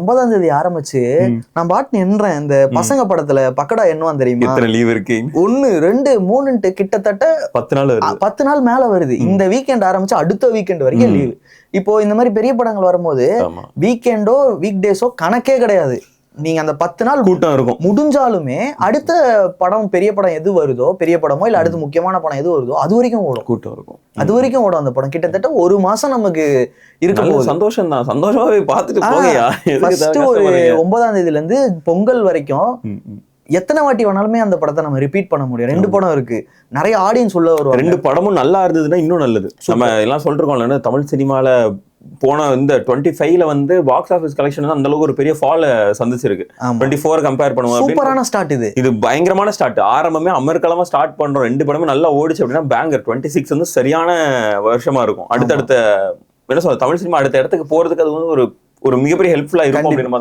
9ஆம் தேதி ஆரம்பிச்சு நான் பாட்டு நின்றேன். இந்த பசங்க படத்துல பக்கடா என்னவான் தெரியுமா, லீவ் இருக்கு 1 2 3 கிட்டத்தட்ட 10 நாள் மேல வருது. இந்த வீக்கெண்ட் ஆரம்பிச்சு அடுத்த வீக்கெண்ட் வரைக்கும் லீவு. இப்போ இந்த மாதிரி பெரிய படங்கள் வரும்போது வீக்கெண்டோ வீக் டேஸோ கணக்கே கிடையாது. நீங்க அந்த 10 நாள் கூட்டம் இருக்கும். முடிஞ்சாலுமே அடுத்த படம் பெரிய படம் எது வருதோ, பெரிய படமோ இல்ல அடுத்த முக்கியமான படம் எது வருதோ அது வரைக்கும் ஓடும், கூட்டம் இருக்கும். அது வரைக்கும் ஓடும் அந்த படம். கிட்டத்தட்ட 1 மாசம் நமக்கு இருக்க போகுது. சந்தோஷம் தான், சந்தோஷமாவே பார்த்துட்டு போகயா. ஃபர்ஸ்ட் ஒரு 9ஆம் தேதியில இருந்து பொங்கல் வரைக்கும் எத்தனை வாட்டி வேணாலுமே அந்த படத்தை நம்ம ரிப்பீட் பண்ண முடியும். 2 படம் இருக்கு, நிறைய ஆடியன்ஸ் உள்ள வருவாங்க. 2 படமும் நல்லா இருந்ததுன்னா இன்னும் நல்லது. நம்ம எல்லாம் சொல்றோம்ல, தமிழ் சினிமால போன இந்த 25ல வந்து பாக்ஸ் ஆஃபீஸ் கலெக்ஷன் அந்த அளவுக்கு ஒரு பெரிய ஃபால் சந்திச்சிருக்கு. 24 கம்பேர் பண்ணுவோம். சூப்பரான ஸ்டார்ட் இது பயங்கரமான ஸ்டார்ட். ஆரம்பமே அமெரிக்காலமா ஸ்டார்ட் பண்றோம், 2 படமே நல்லா ஓடிச்சு அப்படின்னா பேங்கர். 26 வந்து சரியான வருஷமா இருக்கும். அடுத்தடுத்த என்ன சொல்ற தமிழ் சினிமா அடுத்த இடத்துக்கு போறதுக்கு அது வந்து ஒரு மிகப்பெரிய ஹெல்ப்ஃபுல்லா இருக்கும் அப்படின்னு